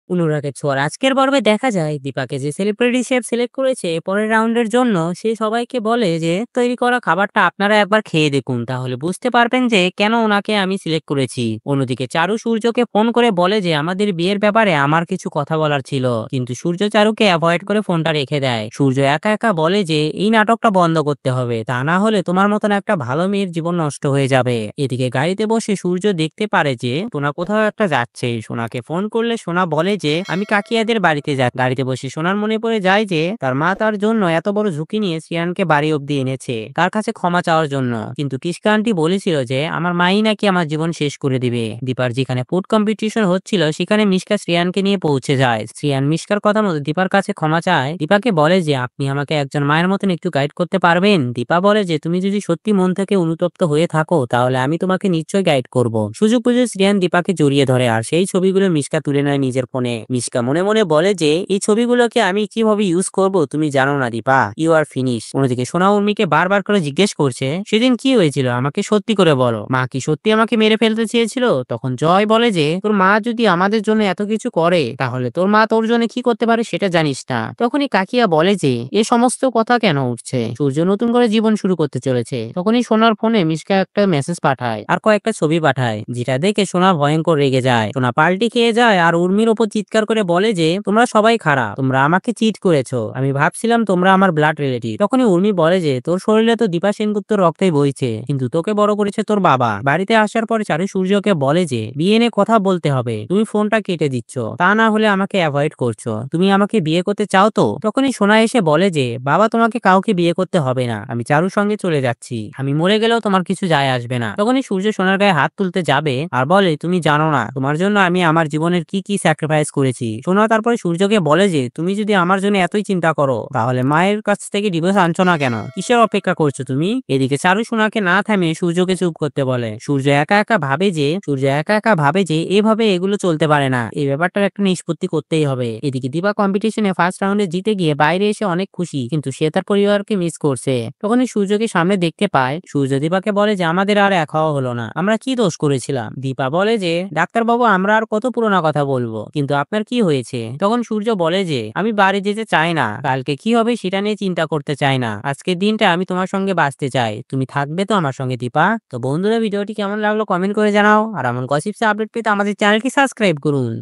অনুরাগের ছোঁয়ার আজকের পর্বে দেখা যায় দীপাকে যে সেলিব্রিটি শেফ সিলেক্ট করেছে পরের রাউন্ডের জন্য, সে সবাইকে বলে যে তৈরি করা খাবারটা আপনারা একবার খেয়ে দেখুন, তাহলে বুঝতে পারবেন যে কেন ওনাকে আমি সিলেক্ট করেছি। অন্যদিকে চারু সূর্যকে ফোন করে বলে যে আমাদের বিয়ের ব্যাপারে আমার কিছু কথা বলার ছিল, কিন্তু সূর্য চারুকে অ্যাভয়েড করে ফোনটা রেখে দেয়। সূর্য একা একা বলে যে এই নাটকটা বন্ধ করতে হবে, তা না হলে তোমার মতন একটা ভালো মেয়ের জীবন নষ্ট হয়ে যাবে। এদিকে গাড়িতে বসে সূর্য দেখতে পারে যে সোনা কোথাও একটা যাচ্ছে। সোনাকে ফোন করলে সোনা বলে যে আমি কাকিয়াদের বাড়িতে যাই। গাড়িতে বসে সোনার মনে পড়ে যায় যে তার মা তার জন্য এত বড় ঝুঁকি নিয়ে শ্রিয়ানকে বাড়ি অব্দি এনেছে তার কাছে ক্ষমা চাওয়ার জন্য, কিন্তু কিসকা আন্টি বলেছিল যে আমার মাই নাকি আমার জীবন শেষ করে দিবে। দীপার যেখানে ফুড কম্পিটিশন হচ্ছিল সেখানে মিশকা শ্রিয়ানকে নিয়ে পৌঁছে যায়। শ্রিয়ান মিশকার কথা মতো দীপার কাছে ক্ষমা চায়। দীপাকে বলে যে আপনি আমাকে একজন মায়ের মতন একটু গাইড করতে পারবেন। দীপা বলে যে তুমি যদি সত্যি মন থেকে অনুতপ্ত হয়ে থাকো তাহলে আমি তোমাকে নিশ্চয়ই গাইড করব। সুযোগ বুঝে শ্রিয়ান দীপাকে জড়িয়ে ধরে আর সেই ছবিগুলো মিশকা তুলে নেয় নিজের ফোনে। মিশকা মনে মনে বলে যে এই ছবিগুলোকে আমি কিভাবে ইউজ করব তুমি জানো না দীপা, ইউ আর ফিনিশ। অন্যদিকে সোনা উর্মিকে বারবার করে জিজ্ঞেস করছে সেদিন কি হয়েছিল, আমাকে সত্যি করে বলো, মা কি সত্যি আমাকে মেরে ফেলতে চেয়েছিল? তখন জয় বলে যে তোর মা যদি আমাদের জন্য এত কিছু করে তাহলে তোর মা তোর জন্য কি করতে পারে সেটা জানিস না। তখনই কাকিয়া বলে যে এ সমস্ত কথা কেন উঠছে, সূর্য নতুন করে জীবন শুরু করতে চলেছে। তখনই সোনার ফোনে মিশকা একটা মেসেজ পাঠায় আর কয়েকটা ছবি পাঠায়, যেটা দেখে সোনা ভয়ঙ্কর রেগে যায়। সোনা পাল্টি খেয়ে যায় আর উর্মির ওপর চিৎকার করে বলে যে তোমরা সবাই খারাপ, তোমরা আমাকে চিট করেছো, আমি ভাবছিলাম তোমরা আমার ব্লাড রিলেটিভ। তখনই উর্মি বলে যে তোর শরীরে তো দীপা সেনগুপ্তর রক্তই বইছে, কিন্তু তোকে বড় করেছে তোর বাবা। বাড়িতে আসার পরে চারু সূর্যকে বলে যে বিয়ে নিয়ে কথা বলতে হবে, তুমি ফোনটা কেটে দিচ্ছ, তা না হলে আমাকে অ্যাভয়েড করছো, তুমি আমাকে বিয়ে করতে চাও তো? তখনই সোনা এসে বলে যে বাবা তোমাকে কাউকে বিয়ে করতে হবে না, আমি চারুর সঙ্গে চলে যাচ্ছি, আমি মরে গেলেও তোমার কিছু যায় আসবে না। তখনই সূর্য সোনার গায়ে হাত তুলতে যাবে আর বলে তুমি জানো না তোমার জন্য আমি আমার জীবনের কি কি স্যাক্রিফাইস করেছি। সোনা তারপরে সূর্যকে বলে যে তুমি যদি আমার জন্য এতই চিন্তা করো তাহলে মায়ের কাছ থেকে ডিভোর্স আনছো না কেন, কিসের অপেক্ষা করছো তুমি? এদিকে চারু সোনাকে না থামিয়ে সূর্যকে চুপ করতে বলে। সূর্য একা একা ভাবে যে এভাবে এগুলো চলতে পারে না, এই ব্যাপারটার একটা নিষ্পত্তি করতেই হবে। এদিকে দীপা কম্পিটিশনে ফার্স্ট রাউন্ডে জিতে গিয়ে বাইরে এসে অনেক খুশি, কিন্তু সে তার পরিবারকে মিস করছে। তখনই সূর্যকে সামনে দেখতে পায়। সূর্য দীপাকে বলে যে আমাদের আর এক হওয়া হলো না, আমরা কি দোষ করেছিলাম? দীপা বলে যে ডাক্তারবাবু আমরা আর কত পুরোনো কথা বলবো, কিন্তু আপনার কি হয়েছে? তখন সূর্য বলে যে আমি বাড়ি যেতে চাই না, কালকে কি হবে সেটা নিয়ে চিন্তা করতে চাই না, আজকের দিনটা আমি তোমার সঙ্গে বাঁচতে চাই, তুমি থাকবে তো আমার সঙ্গে দীপা? তো বন্ধুরা ভিডিওটি কেমন লাগলো কমেন্ট করে জানাও, আর এমন গসিপস আপডেট পেতে আমাদের চ্যানেলটি সাবস্ক্রাইব করুন।